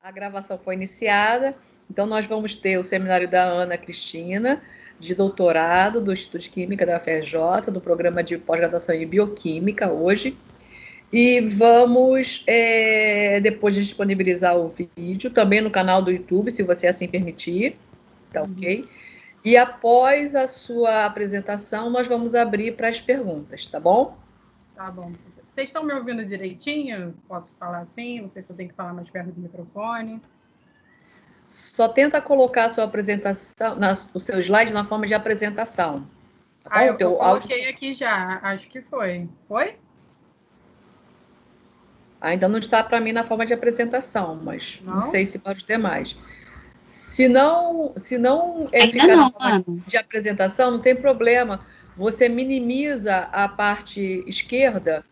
A gravação foi iniciada, então nós vamos ter o seminário da Ana Cristina, de doutorado do Instituto de Química da UFRJ, do programa de pós-graduação em Bioquímica, hoje. E vamos depois disponibilizar o vídeo também no canal do YouTube, se você assim permitir, tá ok? E após a sua apresentação, nós vamos abrir para as perguntas, tá bom? Tá bom. Vocês estão me ouvindo direitinho? Posso falar assim? Não sei se eu tenho que falar mais perto do microfone. Só tenta colocar a sua apresentação, o seu slide na forma de apresentação. Tá bom? Eu coloquei aqui já, acho que foi. Foi? Ainda não está para mim na forma de apresentação, mas não sei se para os demais. Se não ficar na forma de apresentação, não tem problema. Você minimiza a parte esquerda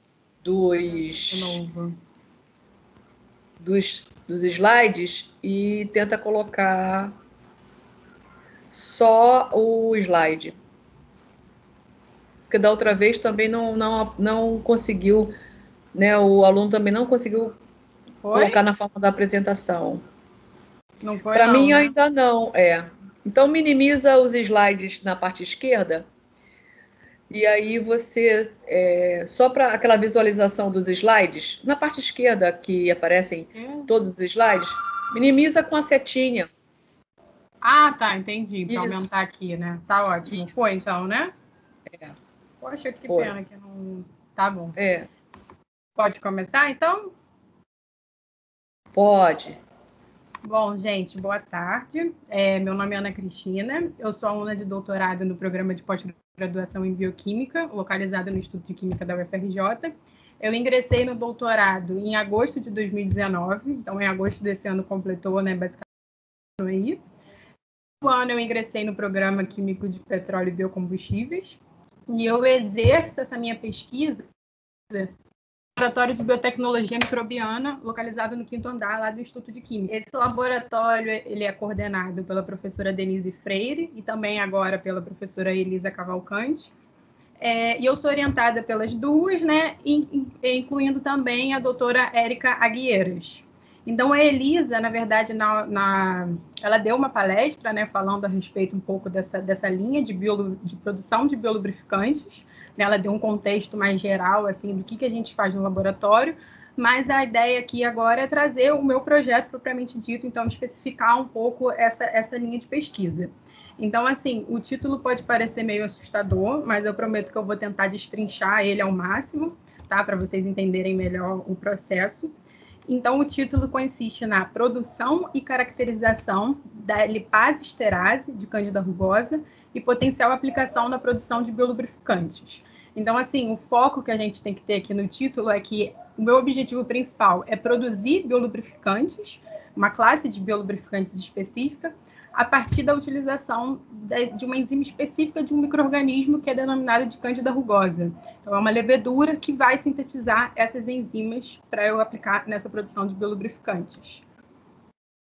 dos slides e tenta colocar só o slide. Porque da outra vez também não conseguiu, né? O aluno também não conseguiu colocar na forma da apresentação. Não foi, para mim, né? Ainda não, Então, minimiza os slides na parte esquerda. E aí você, só para aquela visualização dos slides, na parte esquerda que aparecem todos os slides, minimiza com a setinha. Ah, tá, entendi. Para aumentar aqui, né? Tá ótimo. Isso. Foi então, né? Poxa, que pena que não... Tá bom. Pode começar, então? Pode. Bom, gente, boa tarde. Meu nome é Ana Cristina, eu sou aluna de doutorado no programa de pós-graduação em Bioquímica, localizado no Instituto de Química da UFRJ. Eu ingressei no doutorado em agosto de 2019, então em agosto desse ano completou, né, basicamente aí. No ano eu ingressei no programa químico de petróleo e biocombustíveis, e eu exerço essa minha pesquisa laboratório de biotecnologia microbiana, localizado no 5º andar, lá do Instituto de Química. Esse laboratório ele é coordenado pela professora Denise Freire e também agora pela professora Elisa Cavalcante. E eu sou orientada pelas duas, né, incluindo também a doutora Érica Aguieiras. Então, a Elisa, na verdade, ela deu uma palestra, né, falando a respeito um pouco dessa linha de produção de biolubrificantes. Ela deu um contexto mais geral, assim, do que a gente faz no laboratório, mas a ideia aqui agora é trazer o meu projeto propriamente dito, então especificar um pouco essa linha de pesquisa. Então, assim, o título pode parecer meio assustador, mas eu prometo que eu vou tentar destrinchar ele ao máximo, tá? Para vocês entenderem melhor o processo. Então, o título consiste na produção e caracterização da lipase esterase de Candida rugosa e potencial aplicação na produção de biolubrificantes. Então, assim, o foco que a gente tem que ter aqui no título é que o meu objetivo principal é produzir biolubrificantes, uma classe de biolubrificantes específica, a partir da utilização de uma enzima específica de um micro-organismo que é denominado de Candida rugosa. Então, é uma levedura que vai sintetizar essas enzimas para eu aplicar nessa produção de biolubrificantes.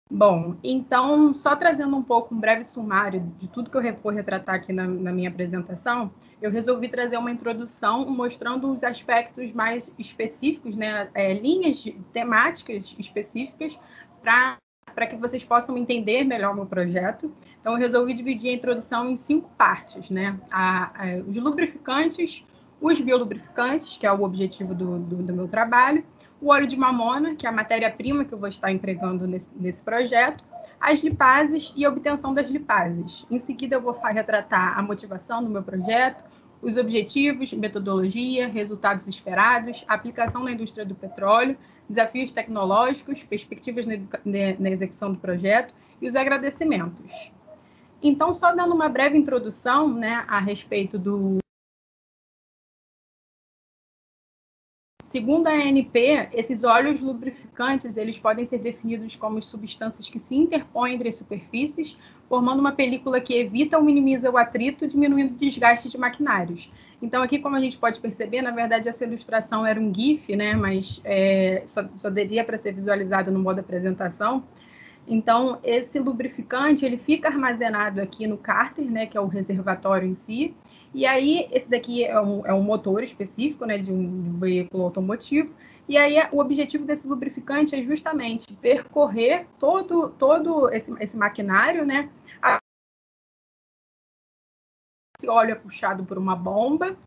Bom, então, só trazendo um pouco, um breve sumário de tudo que eu vou retratar aqui na minha apresentação, eu resolvi trazer uma introdução mostrando os aspectos mais específicos, né, linhas temáticas específicas para que vocês possam entender melhor o meu projeto. Então, eu resolvi dividir a introdução em 5 partes, né? Os lubrificantes, os biolubrificantes, que é o objetivo do meu trabalho, o óleo de mamona, que é a matéria-prima que eu vou estar empregando nesse projeto, as lipases e a obtenção das lipases. Em seguida, eu vou retratar a motivação do meu projeto, os objetivos, metodologia, resultados esperados, aplicação na indústria do petróleo, desafios tecnológicos, perspectivas na execução do projeto e os agradecimentos. Então, só dando uma breve introdução, né, a respeito do... Segundo a ANP, esses óleos lubrificantes eles podem ser definidos como substâncias que se interpõem entre as superfícies, formando uma película que evita ou minimiza o atrito, diminuindo o desgaste de maquinários. Então, aqui, como a gente pode perceber, na verdade, essa ilustração era um GIF, né? Mas só daria para ser visualizado no modo apresentação. Então, esse lubrificante ele fica armazenado aqui no cárter, né? Que é o reservatório em si. E aí, esse daqui é um motor específico, né, de um veículo automotivo, E aí o objetivo desse lubrificante é justamente percorrer todo esse maquinário, né? Esse óleo é puxado por uma bomba,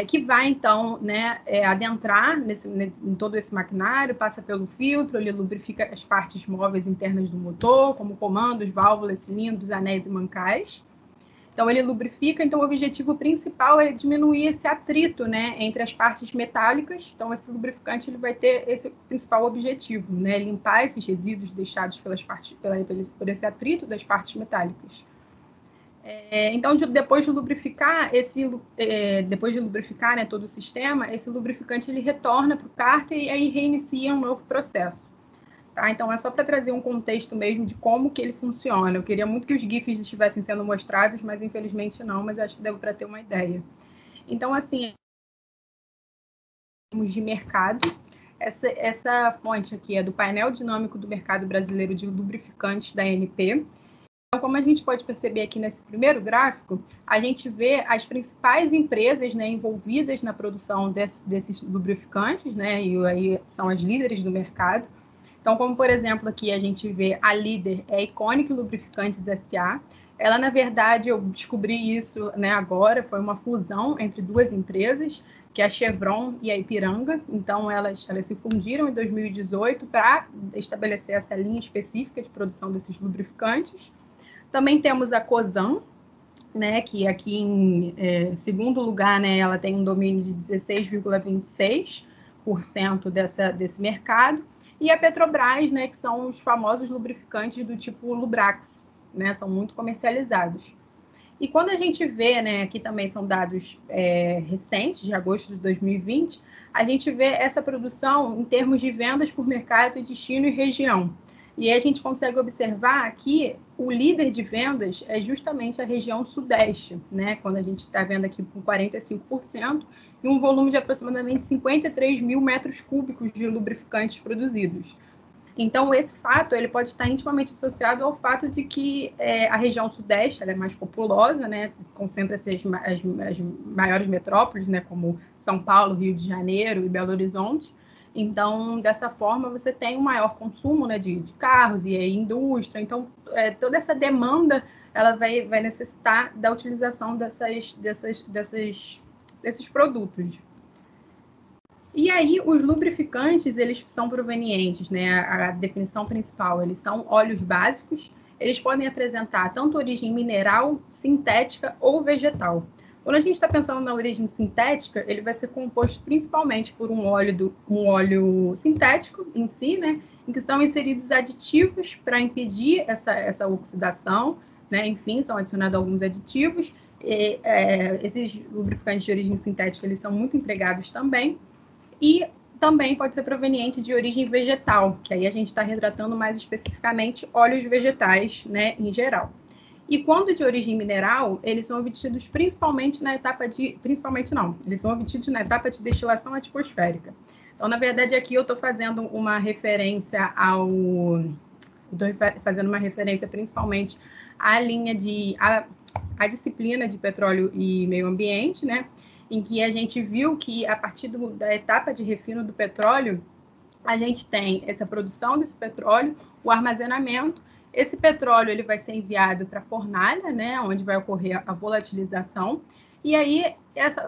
que vai, então, né, adentrar em todo esse maquinário, passa pelo filtro, ele lubrifica as partes móveis internas do motor, como comandos, válvulas, cilindros, anéis e mancais. Então, ele lubrifica. Então, o objetivo principal é diminuir esse atrito, né, entre as partes metálicas. Então, esse lubrificante ele vai ter esse principal objetivo, né, limpar esses resíduos deixados por esse atrito das partes metálicas. Então, depois de lubrificar né, todo o sistema, esse lubrificante ele retorna para o cárter e aí reinicia um novo processo. Tá? Então, é só para trazer um contexto mesmo de como que ele funciona. Eu queria muito que os GIFs estivessem sendo mostrados, mas infelizmente não, mas acho que deu para ter uma ideia. Então, assim, de mercado, essa fonte aqui é do painel dinâmico do mercado brasileiro de lubrificantes da ANP. Então, como a gente pode perceber aqui nesse primeiro gráfico, a gente vê as principais empresas, né, envolvidas na produção desses lubrificantes, né, e aí são as líderes do mercado. Então, como por exemplo aqui a gente vê a líder é a Iconic Lubrificantes S.A. Ela, na verdade, eu descobri isso, né, agora, foi uma fusão entre duas empresas, que é a Chevron e a Ipiranga. Então, elas se fundiram em 2018 para estabelecer essa linha específica de produção desses lubrificantes. Também temos a Cosan, né, que aqui em segundo lugar, né, ela tem um domínio de 16,26% desse mercado. E a Petrobras, né, que são os famosos lubrificantes do tipo Lubrax, né, são muito comercializados. E quando a gente vê, né, aqui também são dados recentes, de agosto de 2020, a gente vê essa produção em termos de vendas por mercado, destino e região. E aí a gente consegue observar que o líder de vendas é justamente a região sudeste, né? Quando a gente está vendo aqui com 45% e um volume de aproximadamente 53 mil metros cúbicos de lubrificantes produzidos. Então, esse fato ele pode estar intimamente associado ao fato de que a região sudeste ela é mais populosa, né? Concentra-se as maiores metrópoles, né? Como São Paulo, Rio de Janeiro e Belo Horizonte. Então, dessa forma, você tem um maior consumo, né, de carros e indústria. Então, toda essa demanda ela vai necessitar da utilização desses produtos. E aí, os lubrificantes, eles são provenientes, né, a definição principal, eles são óleos básicos, eles podem apresentar tanto origem mineral, sintética ou vegetal. Quando a gente está pensando na origem sintética, ele vai ser composto principalmente por um óleo sintético em si, né, em que são inseridos aditivos para impedir essa oxidação, né, enfim, são adicionados alguns aditivos. Esses lubrificantes de origem sintética, eles são muito empregados também. E também pode ser proveniente de origem vegetal, que aí a gente está retratando mais especificamente óleos vegetais, né, em geral. E quando de origem mineral, eles são obtidos principalmente na etapa de... Principalmente não, eles são obtidos na etapa de destilação atmosférica. Então, na verdade, aqui eu estou fazendo uma referência principalmente à linha à disciplina de petróleo e meio ambiente, né? Em que a gente viu que, a partir da etapa de refino do petróleo, a gente tem essa produção desse petróleo, o armazenamento. Esse petróleo ele vai ser enviado para a fornalha, né, onde vai ocorrer a volatilização, e aí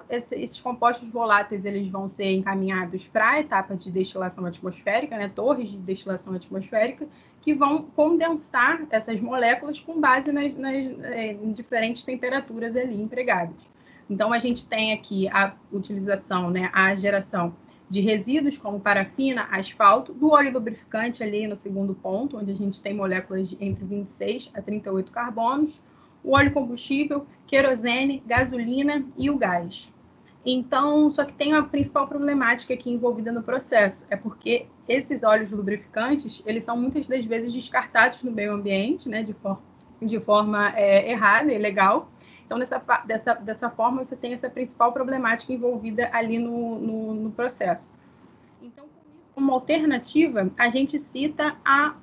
esses compostos voláteis eles vão ser encaminhados para a etapa de destilação atmosférica, né, torres de destilação atmosférica, que vão condensar essas moléculas com base em diferentes temperaturas ali empregadas. Então, a gente tem aqui a utilização, né, a geração de resíduos como parafina, asfalto, do óleo lubrificante ali no segundo ponto, onde a gente tem moléculas de entre 26 a 38 carbonos, o óleo combustível, querosene, gasolina e o gás. Então, só que tem a principal problemática aqui envolvida no processo, é porque esses óleos lubrificantes, eles são muitas das vezes descartados no meio ambiente, né, de forma errada e ilegal. Então, dessa forma, você tem essa principal problemática envolvida ali no processo. Então, como alternativa, a gente cita a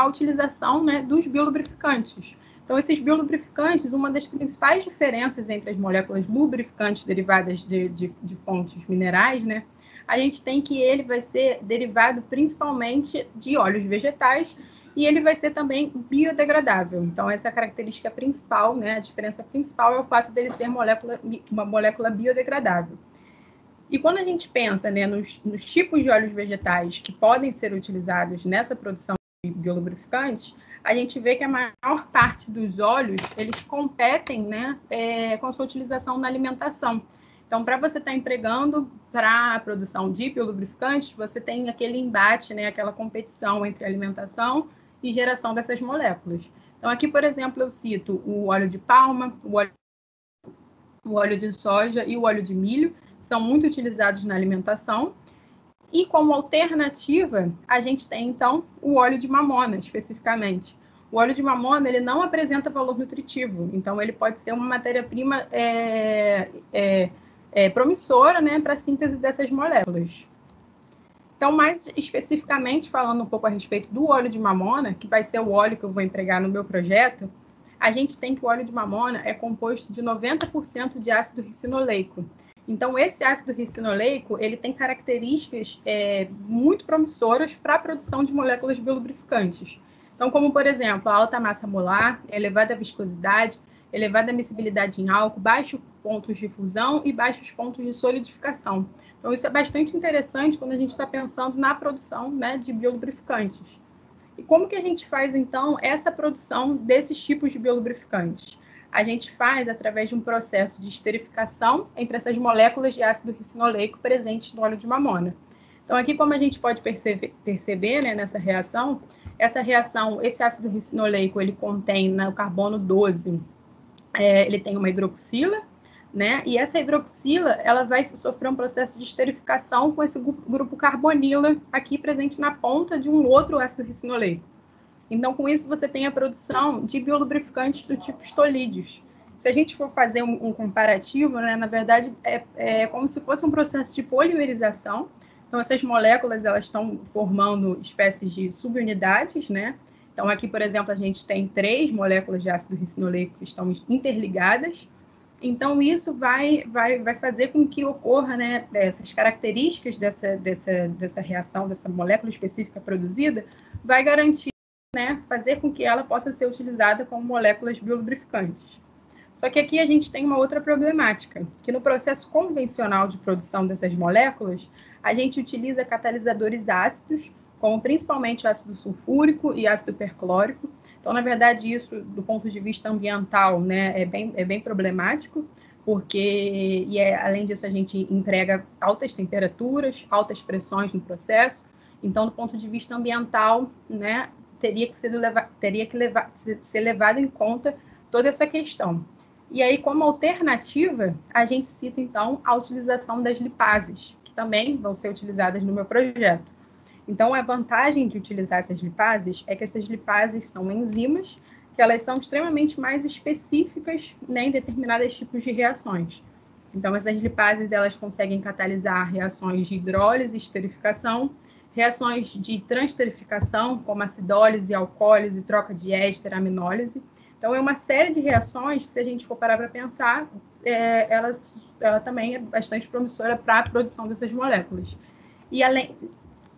utilização, né, dos biolubrificantes. Então, esses biolubrificantes, uma das principais diferenças entre as moléculas lubrificantes derivadas de fontes minerais, né, a gente tem que ele vai ser derivado principalmente de óleos vegetais e ele vai ser também biodegradável. Então, essa é a característica principal, né? A diferença principal é o fato dele ser uma molécula biodegradável. E quando a gente pensa, né, nos tipos de óleos vegetais que podem ser utilizados nessa produção de biolubrificantes, a gente vê que a maior parte dos óleos, eles competem, né, com a sua utilização na alimentação. Então, para você estar empregando para a produção de biolubrificantes, você tem aquele embate, né, aquela competição entre alimentação e geração dessas moléculas. Então, aqui, por exemplo, eu cito o óleo de palma, o óleo de soja e o óleo de milho, são muito utilizados na alimentação. E como alternativa, a gente tem, então, o óleo de mamona, especificamente. O óleo de mamona, ele não apresenta valor nutritivo, então ele pode ser uma matéria-prima promissora, né, para a síntese dessas moléculas. Então, mais especificamente, falando um pouco a respeito do óleo de mamona, que vai ser o óleo que eu vou empregar no meu projeto, a gente tem que o óleo de mamona é composto de 90% de ácido ricinoleico. Então, esse ácido ricinoleico, ele tem características muito promissoras para a produção de moléculas biolubrificantes. Então, como, por exemplo, a alta massa molar, elevada viscosidade, elevada miscibilidade em álcool, baixos pontos de fusão e baixos pontos de solidificação. Então, isso é bastante interessante quando a gente está pensando na produção, né, de biolubrificantes. E como que a gente faz, então, essa produção desses tipos de biolubrificantes? A gente faz através de um processo de esterificação entre essas moléculas de ácido ricinoleico presentes no óleo de mamona. Então, aqui, como a gente pode perceber, né, nessa reação, esse ácido ricinoleico, ele contém, né, o carbono 12, ele tem uma hidroxila, né, e essa hidroxila, ela vai sofrer um processo de esterificação com esse grupo carbonila aqui presente na ponta de um outro ácido ricinoleico. Então, com isso, você tem a produção de biolubrificantes do tipo estolídeos. Se a gente for fazer um comparativo, né, na verdade, é como se fosse um processo de polimerização. Então, essas moléculas elas estão formando espécies de subunidades, né? Então, aqui, por exemplo, a gente tem 3 moléculas de ácido ricinoleico que estão interligadas. Então, isso vai fazer com que ocorra, né, essas características dessa reação, dessa molécula específica produzida, vai garantir, né, fazer com que ela possa ser utilizada como moléculas biolubrificantes. Só que aqui a gente tem uma outra problemática, que no processo convencional de produção dessas moléculas, a gente utiliza catalisadores ácidos, como principalmente ácido sulfúrico e ácido perclórico. Então, na verdade, isso, do ponto de vista ambiental, né, é bem problemático, porque, além disso, a gente emprega altas temperaturas, altas pressões no processo. Então, do ponto de vista ambiental, né, teria que ser levado em conta toda essa questão. E aí, como alternativa, a gente cita, então, a utilização das lipases, que também vão ser utilizadas no meu projeto. Então, a vantagem de utilizar essas lipases é que essas lipases são enzimas, que elas são extremamente mais específicas, né, em determinados tipos de reações. Então, essas lipases, elas conseguem catalisar reações de hidrólise e esterificação, reações de transesterificação, como acidólise, alcoólise, troca de éster, aminólise. Então, é uma série de reações que, se a gente for parar para pensar, ela também é bastante promissora para a produção dessas moléculas. E,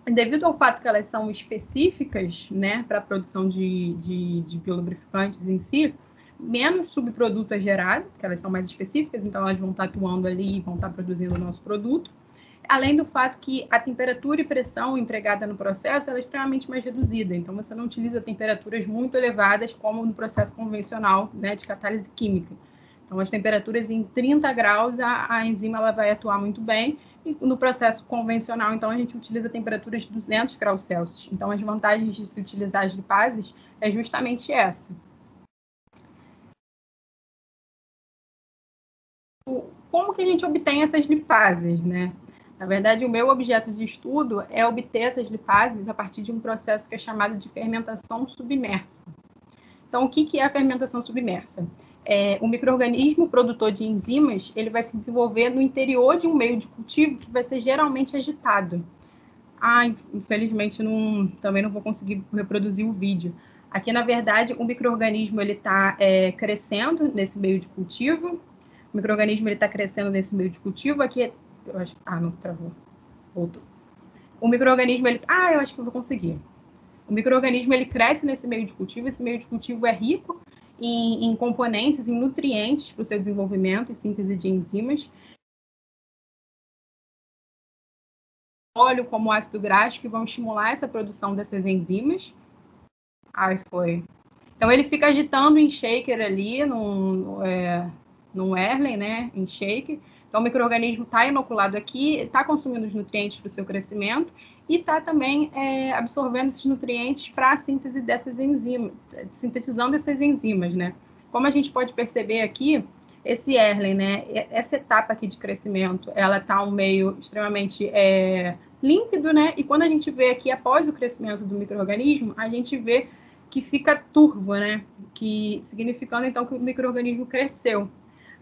devido ao fato que elas são específicas, né, para a produção de biolubrificantes em si, menos subproduto é gerado, porque elas são mais específicas, então elas vão estar atuando ali e vão estar produzindo o nosso produto. Além do fato que a temperatura e pressão empregada no processo ela é extremamente mais reduzida. Então, você não utiliza temperaturas muito elevadas como no processo convencional, né, de catálise química. Então, as temperaturas em 30 graus, a enzima ela vai atuar muito bem. E no processo convencional, então, a gente utiliza temperaturas de 200 graus Celsius. Então, as vantagens de se utilizar as lipases é justamente essa. Como que a gente obtém essas lipases, né? Na verdade, o meu objeto de estudo é obter essas lipases a partir de um processo que é chamado de fermentação submersa. Então, o que é a fermentação submersa? O micro-organismo produtor de enzimas, ele vai se desenvolver no interior de um meio de cultivo que vai ser geralmente agitado. Infelizmente, também não vou conseguir reproduzir o vídeo. Aqui, na verdade, o micro-organismo está crescendo nesse meio de cultivo. O micro-organismo está crescendo nesse meio de cultivo. Aqui, eu acho, não travou. Voltou. O micro-organismo, eu acho que eu vou conseguir. O micro-organismo, ele cresce nesse meio de cultivo, esse meio de cultivo é rico em componentes, em nutrientes para o seu desenvolvimento e síntese de enzimas. Óleo como ácido graxo que vão estimular essa produção dessas enzimas. Foi. Então, ele fica agitando em shaker ali, num Erlen, né, em shaker. Então, o micro-organismo está inoculado aqui, está consumindo os nutrientes para o seu crescimento e está também absorvendo esses nutrientes para a síntese dessas enzimas, sintetizando essas enzimas, né? Como a gente pode perceber aqui, esse Erlen, né, essa etapa aqui de crescimento, ela está um meio extremamente límpido, né? E quando a gente vê aqui, após o crescimento do micro-organismo, a gente vê que fica turvo, né? Que significando então que o micro-organismo cresceu,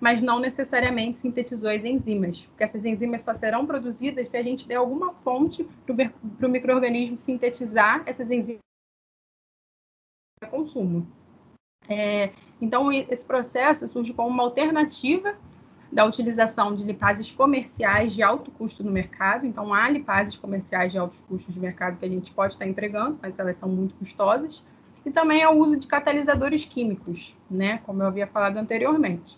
mas não necessariamente sintetizou as enzimas, porque essas enzimas só serão produzidas se a gente der alguma fonte para o micro-organismo sintetizar essas enzimas para consumo. Então, esse processo surge como uma alternativa da utilização de lipases comerciais de alto custo no mercado. Então, há lipases comerciais de altos custos de mercado que a gente pode estar empregando, mas elas são muito custosas. E também é o uso de catalisadores químicos, né, como eu havia falado anteriormente.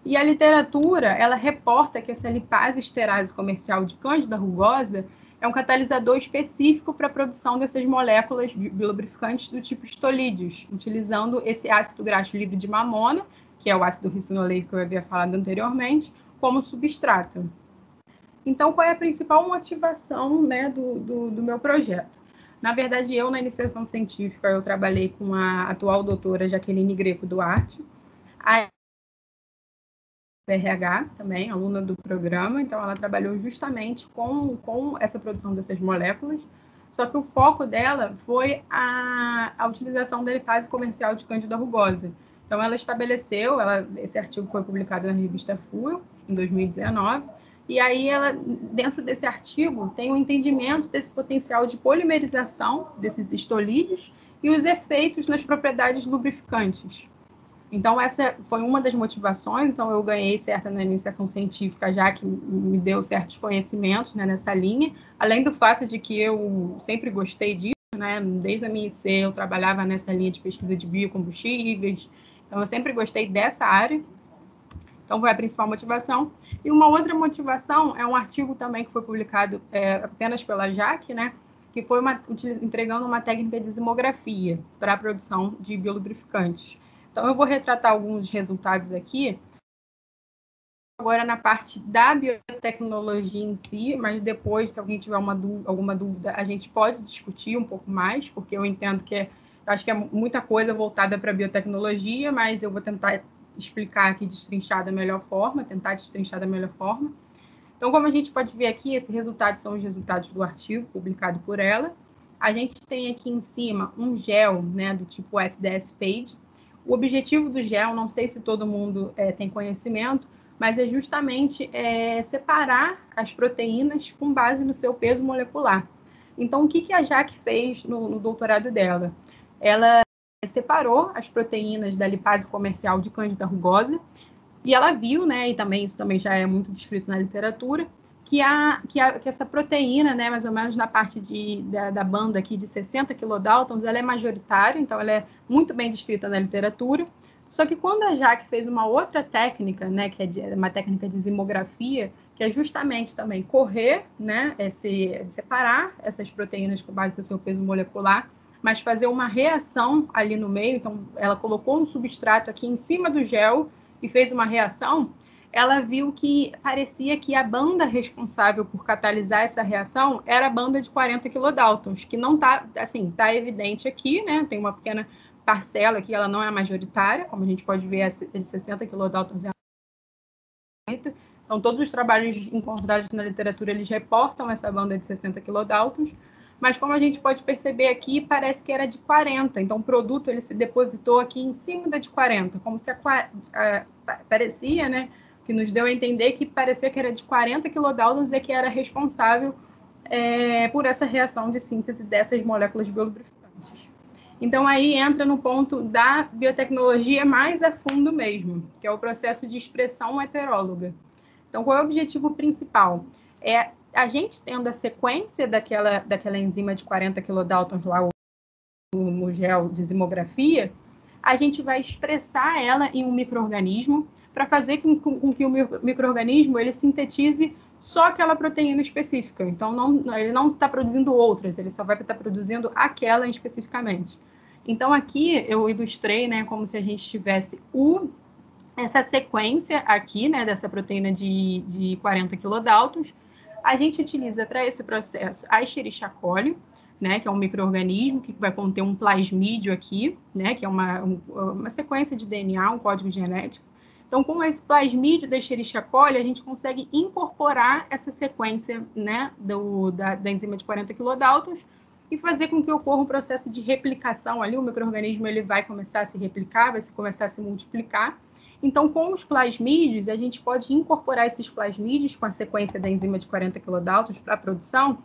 E a literatura, ela reporta que essa lipase esterase comercial de Cândida rugosa é um catalisador específico para a produção dessas moléculas biolubrificantes do tipo estolídeos, utilizando esse ácido graxo livre de mamona, que é o ácido ricinoleico que eu havia falado anteriormente, como substrato. Então, qual é a principal motivação, né, do meu projeto? Na verdade, eu, na iniciação científica, eu trabalhei com a atual doutora Jaqueline Greco Duarte, a RH também, aluna do programa, então ela trabalhou justamente com essa produção dessas moléculas, só que o foco dela foi a utilização da lipase comercial de Cândida rugosa. Então ela estabeleceu, esse artigo foi publicado na revista Fuel, em 2019, e aí ela, dentro desse artigo, tem um entendimento desse potencial de polimerização desses estolídeos e os efeitos nas propriedades lubrificantes. Então, essa foi uma das motivações. Então, eu ganhei certa na iniciação científica, já que me deu certos conhecimentos, né, nessa linha, além do fato de que eu sempre gostei disso, né, desde a minha IC eu trabalhava nessa linha de pesquisa de biocombustíveis, então eu sempre gostei dessa área. Então, foi a principal motivação. E uma outra motivação é um artigo também que foi publicado apenas pela Jaque, né, que foi entregando uma técnica de zimografia para a produção de biolubrificantes. Então, eu vou retratar alguns resultados aqui, agora na parte da biotecnologia em si, mas depois, se alguém tiver alguma dúvida, a gente pode discutir um pouco mais, porque eu entendo que acho que é muita coisa voltada para a biotecnologia, mas eu vou tentar explicar aqui, destrinchar da melhor forma, tentar destrinchar da melhor forma. Então, como a gente pode ver aqui, esses resultados são os resultados do artigo publicado por ela. A gente tem aqui em cima um gel, né, do tipo SDS-PAGE. O objetivo do gel, não sei se todo mundo tem conhecimento, mas é justamente separar as proteínas com base no seu peso molecular. Então, o que a Jaque fez no doutorado dela? Ela separou as proteínas da lipase comercial de Cândida rugosa e ela viu, né, e também isso também já é muito descrito na literatura, que essa proteína, né, mais ou menos na parte da banda aqui de 60 kilodaltons, ela é majoritária, então ela é muito bem descrita na literatura. Só que quando a Jaque fez uma outra técnica, né, que é uma técnica de zimografia, que é justamente também correr, né, separar essas proteínas com base no seu peso molecular, mas fazer uma reação ali no meio, então ela colocou um substrato aqui em cima do gel e fez uma reação, ela viu que parecia que a banda responsável por catalisar essa reação era a banda de 40 kilodaltons, que não está, assim, está evidente aqui, né? Tem uma pequena parcela aqui, ela não é majoritária, como a gente pode ver, a de 60 kilodaltons é a... Então, todos os trabalhos encontrados na literatura, eles reportam essa banda de 60 kilodaltons, mas como a gente pode perceber aqui, parece que era de 40, então o produto ele se depositou aqui em cima da de 40, como se parecia, né, que nos deu a entender que parecia que era de 40 kilodaltons e que era responsável por essa reação de síntese dessas moléculas biolubrificantes. Então, aí entra no ponto da biotecnologia mais a fundo mesmo, que é o processo de expressão heteróloga. Então, qual é o objetivo principal? É a gente tendo a sequência daquela enzima de 40 kilodaltons lá, no gel de zimografia, a gente vai expressar ela em um micro-organismo para fazer com que o micro-organismo ele sintetize só aquela proteína específica. Então, ele não está produzindo outras, ele só vai estar produzindo aquela especificamente. Então, aqui eu ilustrei, né, como se a gente tivesse essa sequência aqui, né, dessa proteína de 40 kilodaltons. A gente utiliza para esse processo a Escherichia coli, né, que é um micro-organismo que vai conter um plasmídio aqui, né, que é uma sequência de DNA, um código genético. Então, com esse plasmídio da Escherichia coli, a gente consegue incorporar essa sequência, né, da enzima de 40 kilodaltons e fazer com que ocorra um processo de replicação ali. O micro-organismo ele vai começar a se replicar, vai começar a se multiplicar. Então, com os plasmídios, a gente pode incorporar esses plasmídios com a sequência da enzima de 40 kilodaltons para a produção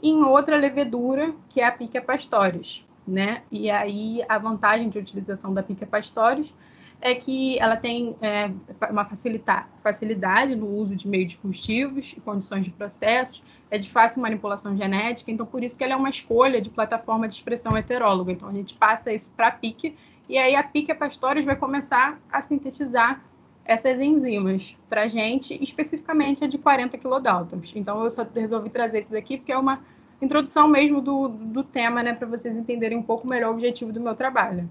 em outra levedura, que é a Pichia pastoris, né? E aí, a vantagem de utilização da Pichia pastoris é que ela tem uma facilidade no uso de meios de cultivos e condições de processos, é de fácil manipulação genética, então por isso que ela é uma escolha de plataforma de expressão heteróloga. Então, a gente passa isso para a Pichia, e aí a Pichia pastoris vai começar a sintetizar essas enzimas para a gente, especificamente a de 40 kilodaltons. Então, eu só resolvi trazer isso daqui porque é uma introdução mesmo do tema, né, para vocês entenderem um pouco melhor o objetivo do meu trabalho.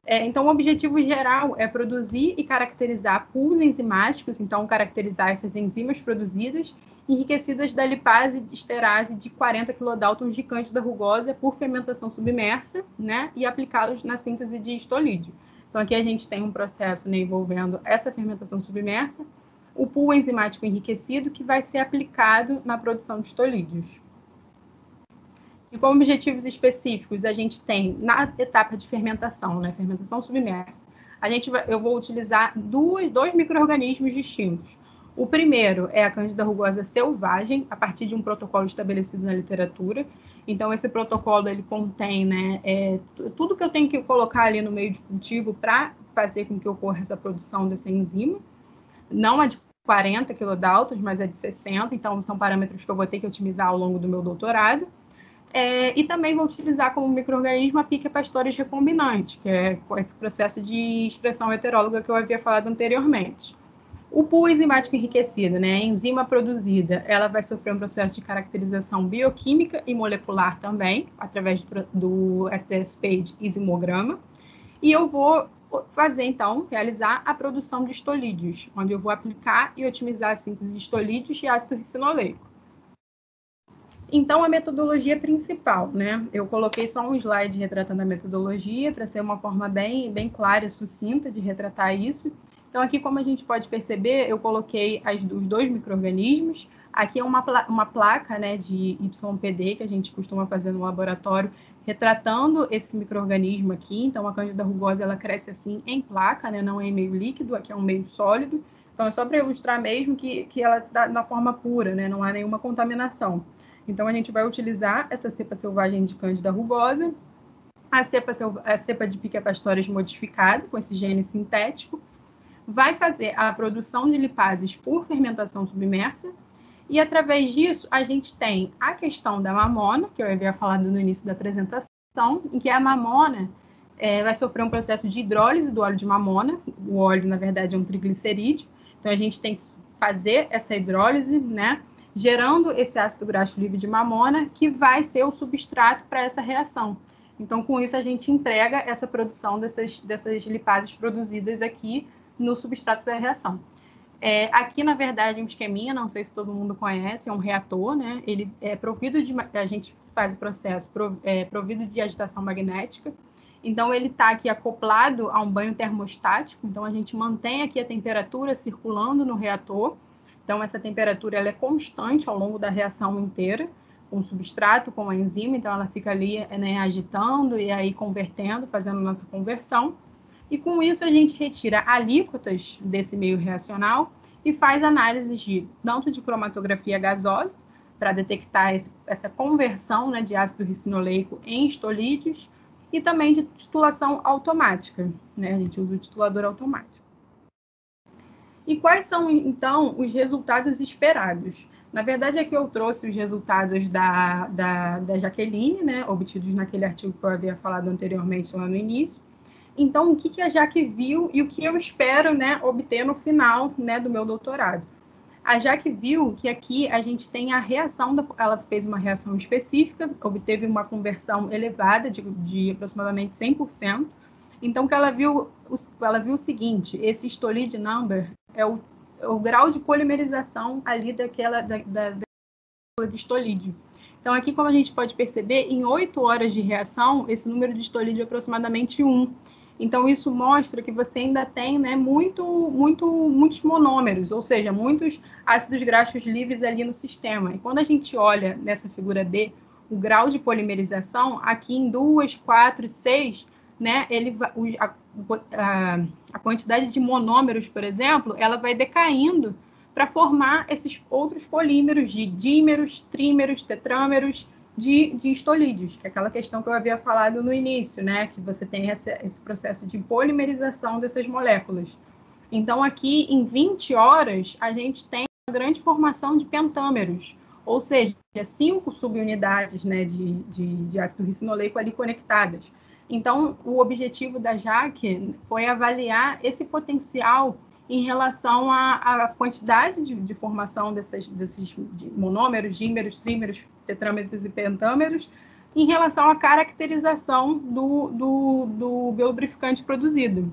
Então, o objetivo geral é produzir e caracterizar pools enzimáticos, então caracterizar essas enzimas produzidas enriquecidas da lipase esterase de 40 kilodaltons de Cândida rugosa por fermentação submersa, né, e aplicá-los na síntese de histolídeo. Então, aqui a gente tem um processo, né, envolvendo essa fermentação submersa, o pool enzimático enriquecido, que vai ser aplicado na produção de histolídeos. E como objetivos específicos, a gente tem, na etapa de fermentação, né, fermentação submersa, eu vou utilizar dois micro-organismos distintos. O primeiro é a Cândida rugosa selvagem, a partir de um protocolo estabelecido na literatura. Então, esse protocolo ele contém, né, tudo que eu tenho que colocar ali no meio de cultivo para fazer com que ocorra essa produção dessa enzima. Não é de 40 kilodaltons, mas é de 60, então são parâmetros que eu vou ter que otimizar ao longo do meu doutorado. E também vou utilizar como micro-organismo a Pichia pastoris recombinante, que é esse processo de expressão heteróloga que eu havia falado anteriormente. O pool enzimático enriquecido, né, a enzima produzida, ela vai sofrer um processo de caracterização bioquímica e molecular também, através do FDS-PAGE e zimograma. E eu vou fazer, então, realizar a produção de histolídeos, onde eu vou aplicar e otimizar a síntese de histolídeos e ácido ricinoleico. Então, a metodologia principal, né? Eu coloquei só um slide retratando a metodologia para ser uma forma bem clara e sucinta de retratar isso. Então, aqui, como a gente pode perceber, eu coloquei os dois micro-organismos. Aqui é uma placa, né, de YPD que a gente costuma fazer no laboratório, retratando esse micro-organismo aqui. Então, a Cândida rugosa, ela cresce assim em placa, né, não é em meio líquido, aqui é um meio sólido. Então, é só para ilustrar mesmo que ela está na forma pura, né, não há nenhuma contaminação. Então, a gente vai utilizar essa cepa selvagem de Cândida rugosa, a cepa de Pichia pastoris modificada, com esse gene sintético, vai fazer a produção de lipases por fermentação submersa, e através disso a gente tem a questão da mamona, que eu havia falado no início da apresentação, em que a mamona vai sofrer um processo de hidrólise do óleo de mamona. O óleo, na verdade, é um triglicerídeo, então a gente tem que fazer essa hidrólise, né, gerando esse ácido graxo livre de mamona, que vai ser o substrato para essa reação. Então, com isso, a gente entrega essa produção dessas lipases produzidas aqui no substrato da reação. Aqui, na verdade, um esqueminha, não sei se todo mundo conhece, é um reator, né? Ele é provido a gente faz o processo provido de agitação magnética. Então, ele está aqui acoplado a um banho termostático. Então, a gente mantém aqui a temperatura circulando no reator. Então, essa temperatura ela é constante ao longo da reação inteira, com o substrato, com a enzima. Então, ela fica ali, né, agitando e aí convertendo, fazendo nossa conversão. E com isso, a gente retira alíquotas desse meio reacional e faz análises tanto de cromatografia gasosa, para detectar essa conversão, né, de ácido ricinoleico em histolídeos, e também de titulação automática, né? A gente usa o titulador automático. E quais são, então, os resultados esperados? Na verdade, aqui eu trouxe os resultados da Jaqueline, né, obtidos naquele artigo que eu havia falado anteriormente lá no início. Então, o que a Jaque viu e o que eu espero, né, obter no final, né, do meu doutorado. A Jaque viu que aqui a gente tem a reação, ela fez uma reação específica, obteve uma conversão elevada de aproximadamente 100%. Então, que ela viu o seguinte, esse Stolid number é o grau de polimerização ali da de estolídeo. Então, aqui, como a gente pode perceber, em 8 horas de reação, esse número de estolídeo é aproximadamente 1. Então, isso mostra que você ainda tem, né, muitos monômeros, ou seja, muitos ácidos graxos livres ali no sistema. E quando a gente olha nessa figura B, o grau de polimerização, aqui em 2, 4, 6, né, a quantidade de monômeros, por exemplo, ela vai decaindo para formar esses outros polímeros de dímeros, trímeros, tetrâmeros, de estolídeos, que é aquela questão que eu havia falado no início, né? Que você tem esse processo de polimerização dessas moléculas. Então, aqui, em 20 horas, a gente tem uma grande formação de pentâmeros, ou seja, 5 subunidades, né, de ácido ricinoleico ali conectadas. Então, o objetivo da Jaque foi avaliar esse potencial em relação à quantidade de formação desses monômeros, dímeros, trímeros, tetrâmeros e pentâmeros, em relação à caracterização do biolubrificante produzido.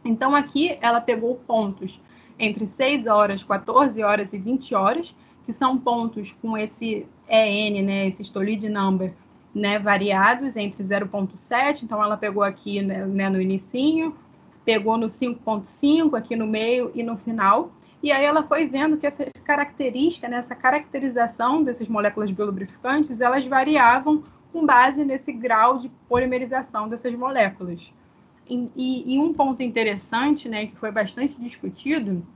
Então, aqui ela pegou pontos entre 6 horas, 14 horas e 20 horas, que são pontos com esse EN, né, esse Stolid number, né, variados entre 0,7, então ela pegou aqui, né, no inicinho, pegou no 5,5 aqui no meio e no final, e aí ela foi vendo que essa característica, né, essa caracterização dessas moléculas biolubrificantes, elas variavam com base nesse grau de polimerização dessas moléculas. E um ponto interessante, né, que foi bastante discutido,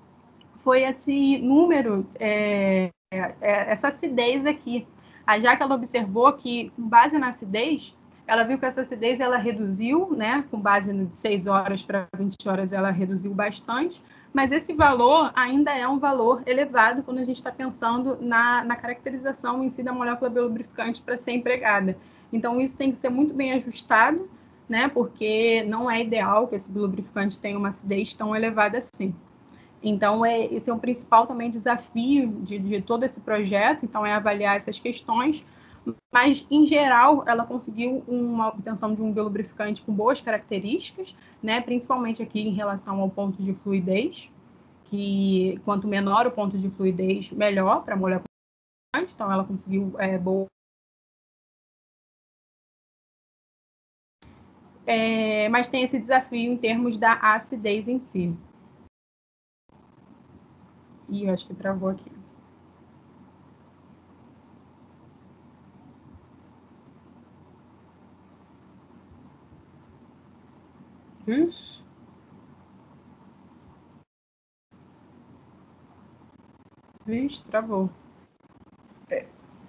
foi esse número, essa acidez aqui. Já que ela observou que, com base na acidez, ela viu que essa acidez ela reduziu, né, com base de 6 horas para 20 horas, ela reduziu bastante, mas esse valor ainda é um valor elevado quando a gente está pensando na caracterização em si da molécula biolubrificante para ser empregada. Então, isso tem que ser muito bem ajustado, né, porque não é ideal que esse biolubrificante tenha uma acidez tão elevada assim. Então, esse é o principal também desafio de todo esse projeto, então é avaliar essas questões, mas, em geral, ela conseguiu uma obtenção de um biolubrificante com boas características, né, principalmente aqui em relação ao ponto de fluidez, que quanto menor o ponto de fluidez, melhor para a molécula, então ela conseguiu boa. Mas tem esse desafio em termos da acidez em si. E eu acho que travou aqui. Vixe, travou.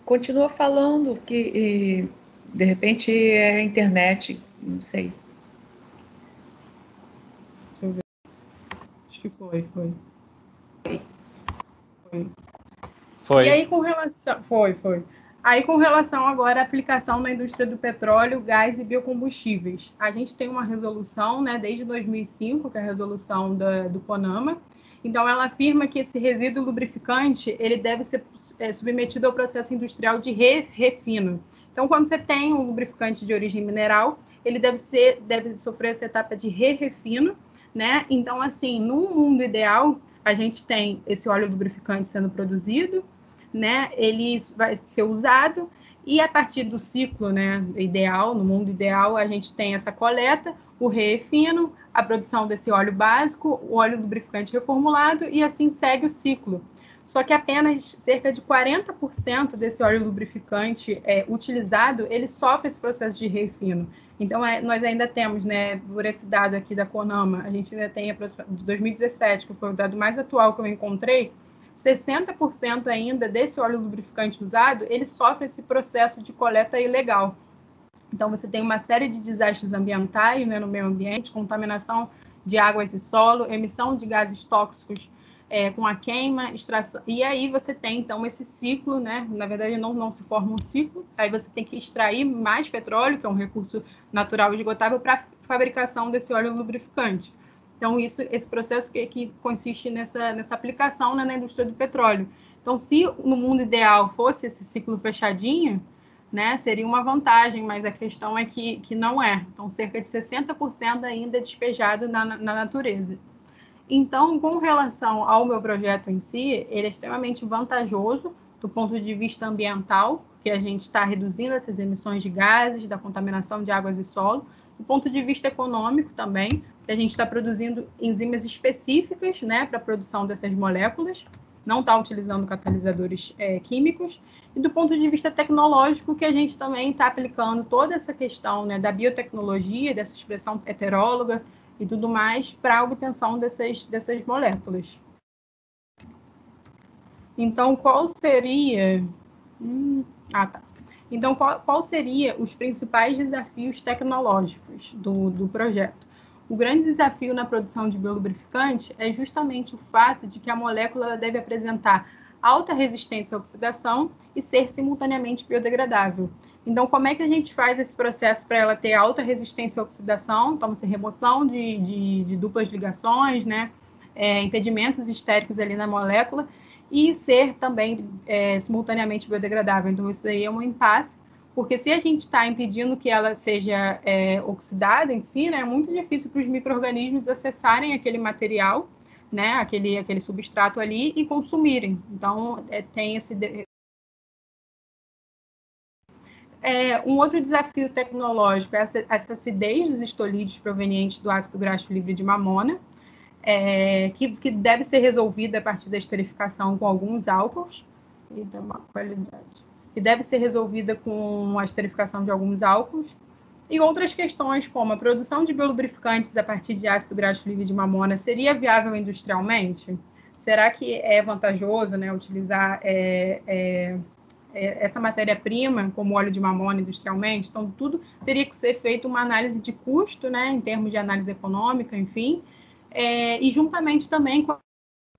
Continua falando que, de repente, é a internet, não sei. Deixa eu ver. Acho que foi. E aí, com relação... Foi. Aí, com relação agora à aplicação na indústria do petróleo, gás e biocombustíveis. A gente tem uma resolução, né, desde 2005, que é a resolução do CONAMA. Então, ela afirma que esse resíduo lubrificante ele deve ser submetido ao processo industrial de refino. Então, quando você tem um lubrificante de origem mineral, ele deve sofrer essa etapa de refino, né? Então, assim, no mundo ideal, a gente tem esse óleo lubrificante sendo produzido, né? Ele vai ser usado e a partir do ciclo, né, ideal, no mundo ideal, a gente tem essa coleta, o refino, a produção desse óleo básico, o óleo lubrificante reformulado e assim segue o ciclo. Só que apenas cerca de 40% desse óleo lubrificante utilizado, ele sofre esse processo de refino. Então, nós ainda temos, né, por esse dado aqui da CONAMA, a gente ainda tem de 2017, que foi o dado mais atual que eu encontrei, 60% ainda desse óleo lubrificante usado, ele sofre esse processo de coleta ilegal. Então, você tem uma série de desastres ambientais, né, no meio ambiente, contaminação de águas e solo, emissão de gases tóxicos com a queima, extração. E aí você tem, então, esse ciclo, né? Na verdade, não se forma um ciclo. Aí você tem que extrair mais petróleo, que é um recurso natural esgotável, para a fabricação desse óleo lubrificante. Então, esse processo que consiste nessa aplicação, né, na indústria do petróleo. Então, se no mundo ideal fosse esse ciclo fechadinho, né, seria uma vantagem, mas a questão é que não é. Então, cerca de 60% ainda é despejado na natureza. Então, com relação ao meu projeto em si, ele é extremamente vantajoso do ponto de vista ambiental, que a gente está reduzindo essas emissões de gases, da contaminação de águas e solo, do ponto de vista econômico também, que a gente está produzindo enzimas específicas, né, para a produção dessas moléculas, não está utilizando catalisadores químicos, e do ponto de vista tecnológico, que a gente também está aplicando toda essa questão, né, da biotecnologia, dessa expressão heteróloga e tudo mais, para a obtenção dessas moléculas. Então, qual seria... Então, qual seria os principais desafios tecnológicos do projeto? O grande desafio na produção de biolubrificante é justamente o fato de que a molécula deve apresentar alta resistência à oxidação e ser simultaneamente biodegradável. Então, como é que a gente faz esse processo para ela ter alta resistência à oxidação? Então, remoção de duplas ligações, né? Impedimentos estéricos ali na molécula, e ser também simultaneamente biodegradável. Então, isso daí é um impasse, porque se a gente está impedindo que ela seja oxidada em si, né, é muito difícil para os micro-organismos acessarem aquele material, né, aquele substrato ali, e consumirem. Então, tem esse... um outro desafio tecnológico é essa acidez dos estolídeos provenientes do ácido graxo livre de mamona, que deve ser resolvida a partir da esterificação com alguns álcools, e dá uma qualidade, que deve ser resolvida com a esterificação de alguns álcools, e outras questões como a produção de biolubrificantes a partir de ácido graxo livre de mamona seria viável industrialmente? Será que é vantajoso, né, utilizar essa matéria-prima como óleo de mamona industrialmente? Então, tudo teria que ser feito uma análise de custo, né, em termos de análise econômica, enfim, e juntamente também com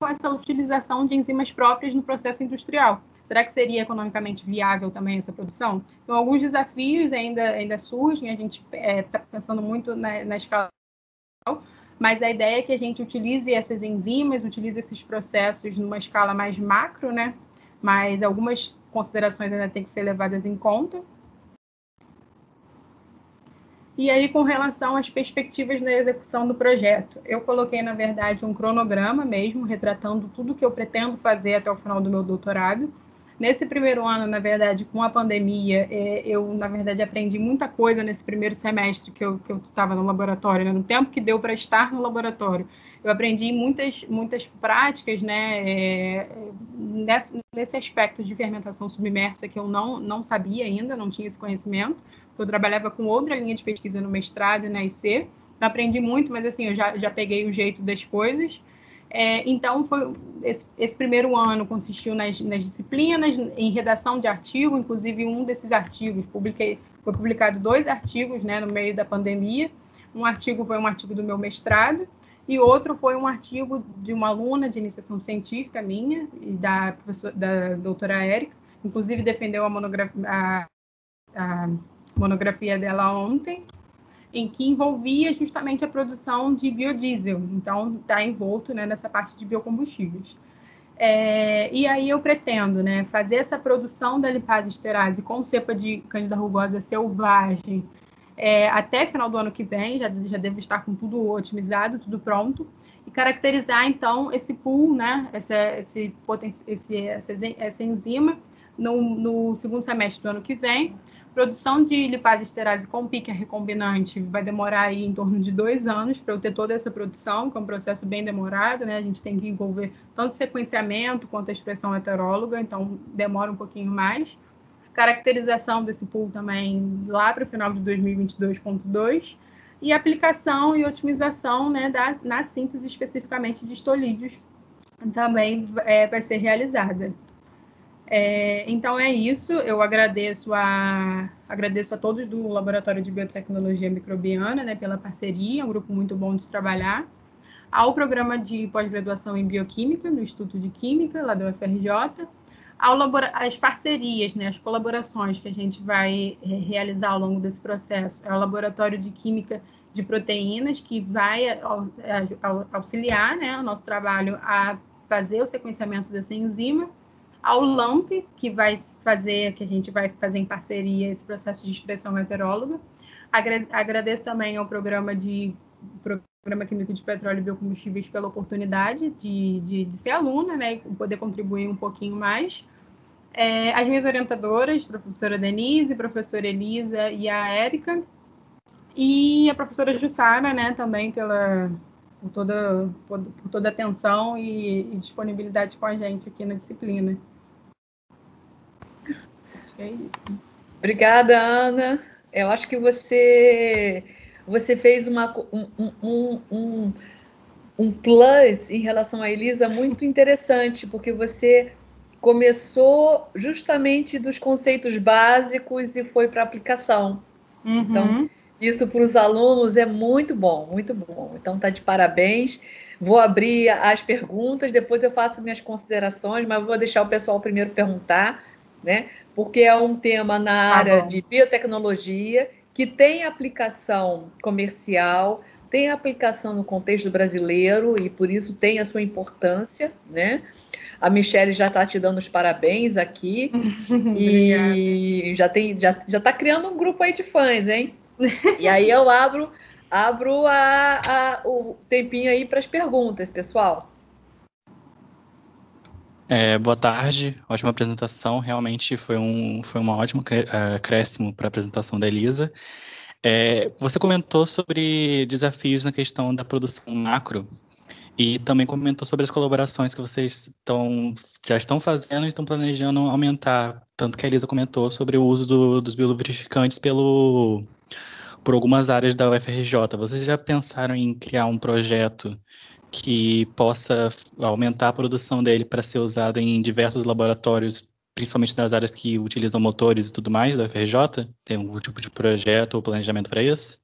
essa utilização de enzimas próprias no processo industrial. Será que seria economicamente viável também essa produção? Então, alguns desafios ainda surgem, a gente está pensando muito na escala, mas a ideia é que a gente utilize essas enzimas, utilize esses processos numa escala mais macro, né? Mas algumas considerações ainda têm que ser levadas em conta. E aí, com relação às perspectivas na execução do projeto, eu coloquei, na verdade, um cronograma mesmo, retratando tudo que eu pretendo fazer até o final do meu doutorado. Nesse primeiro ano, na verdade, com a pandemia, eu, na verdade, aprendi muita coisa nesse primeiro semestre que eu estava no laboratório, né? No tempo que deu para estar no laboratório. Eu aprendi muitas práticas, né, nesse aspecto de fermentação submersa que eu não sabia ainda, não tinha esse conhecimento. Eu trabalhava com outra linha de pesquisa no mestrado e na IC, não aprendi muito, mas assim, eu já peguei o jeito das coisas. Então, esse primeiro ano consistiu nas disciplinas, em redação de artigo, inclusive um desses artigos, foi publicado 2 artigos, né, no meio da pandemia. Um artigo foi um artigo do meu mestrado, e outro foi um artigo de uma aluna de iniciação científica minha, e da doutora Érica, inclusive defendeu a monografia dela ontem, em que envolvia justamente a produção de biodiesel. Então, está envolto, né, nessa parte de biocombustíveis. E aí eu pretendo, né, fazer essa produção da lipase esterase com cepa de Candida rugosa selvagem até final do ano que vem, já devo estar com tudo otimizado, tudo pronto, e caracterizar, então, esse pool, né, essa enzima no segundo semestre do ano que vem. Produção de lipase esterase com pique recombinante vai demorar aí em torno de 2 anos para eu ter toda essa produção, que é um processo bem demorado, né? A gente tem que envolver tanto sequenciamento quanto a expressão heteróloga, então demora um pouquinho mais. Caracterização desse pool também lá para o final de 2022.2, e aplicação e otimização, né, na síntese especificamente de estolídeos também vai ser realizada. Então é isso, eu agradeço a todos do Laboratório de Biotecnologia Microbiana, né, pela parceria, um grupo muito bom de trabalhar. ao programa de pós-graduação em Bioquímica, no Instituto de Química, lá da UFRJ, as parcerias, né, as colaborações que a gente vai realizar ao longo desse processo. É o Laboratório de Química de Proteínas, que vai auxiliar, né, o nosso trabalho a fazer o sequenciamento dessa enzima, ao LAMP, que a gente vai fazer em parceria esse processo de expressão heteróloga. Agradeço também ao Programa Químico de Petróleo e Biocombustíveis pela oportunidade de ser aluna, né, e poder contribuir um pouquinho mais. As minhas orientadoras, a professora Denise, a professora Elisa e a Érica, e a professora Jussara, né, também por toda a atenção e disponibilidade com a gente aqui na disciplina. Acho que é isso. Obrigada, Ana. Eu acho que você fez um plus em relação à Elisa muito interessante, porque você começou justamente dos conceitos básicos e foi para a aplicação. Uhum. Então, isso para os alunos é muito bom, muito bom. Então, tá de parabéns. Vou abrir as perguntas, depois eu faço minhas considerações, mas vou deixar o pessoal primeiro perguntar, né? Porque é um tema na área de biotecnologia que tem aplicação comercial, tem aplicação no contexto brasileiro e por isso tem a sua importância, né? A Michelle já está te dando os parabéns aqui e já está criando um grupo aí de fãs, hein? E aí eu abro o tempinho aí para as perguntas, pessoal. Boa tarde, ótima apresentação. Realmente foi um ótimo acréscimo para a apresentação da Elisa. Você comentou sobre desafios na questão da produção macro e também comentou sobre as colaborações que vocês já estão fazendo e estão planejando aumentar. Tanto que a Elisa comentou sobre o uso dos biolubrificantes por algumas áreas da UFRJ. Vocês já pensaram em criar um projeto que possa aumentar a produção dele para ser usado em diversos laboratórios, principalmente nas áreas que utilizam motores e tudo mais da UFRJ? Tem algum tipo de projeto ou planejamento para isso?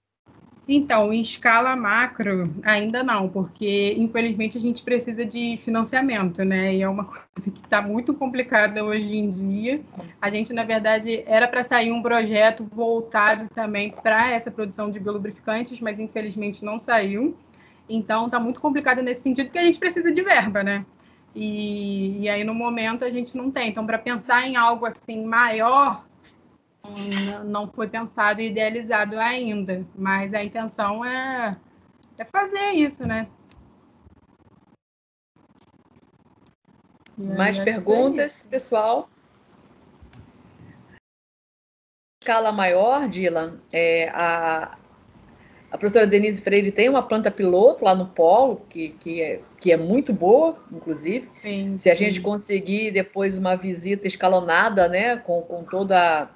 Então, em escala macro, ainda não, porque, infelizmente, a gente precisa de financiamento, né? E é uma coisa que está muito complicada hoje em dia. A gente, na verdade, era para sair um projeto voltado também para essa produção de biolubrificantes, mas, infelizmente, não saiu. Então, está muito complicado nesse sentido, porque a gente precisa de verba, né? E aí, no momento, a gente não tem. Então, para pensar em algo assim maior, não foi pensado e idealizado ainda, mas a intenção é fazer isso, né? Mais perguntas, pessoal? Escala maior, Dylan, a professora Denise Freire tem uma planta piloto lá no Polo, que é muito boa, inclusive. Sim, Se a gente conseguir depois uma visita escalonada, né, com toda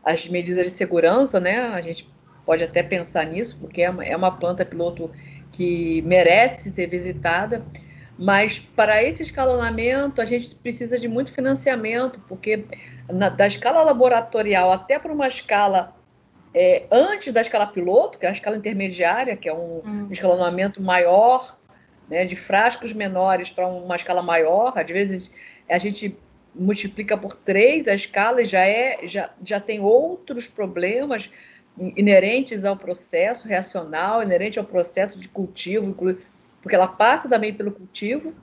as medidas de segurança, né, a gente pode até pensar nisso, porque é uma planta piloto que merece ser visitada. Mas para esse escalonamento, a gente precisa de muito financiamento, porque da escala laboratorial até para uma escala antes da escala piloto, que é a escala intermediária, que é um escalonamento maior, né, de frascos menores para uma escala maior. Às vezes a gente multiplica por 3 a escala e já tem outros problemas inerentes ao processo reacional, inerente ao processo de cultivo, porque ela passa também pelo cultivo,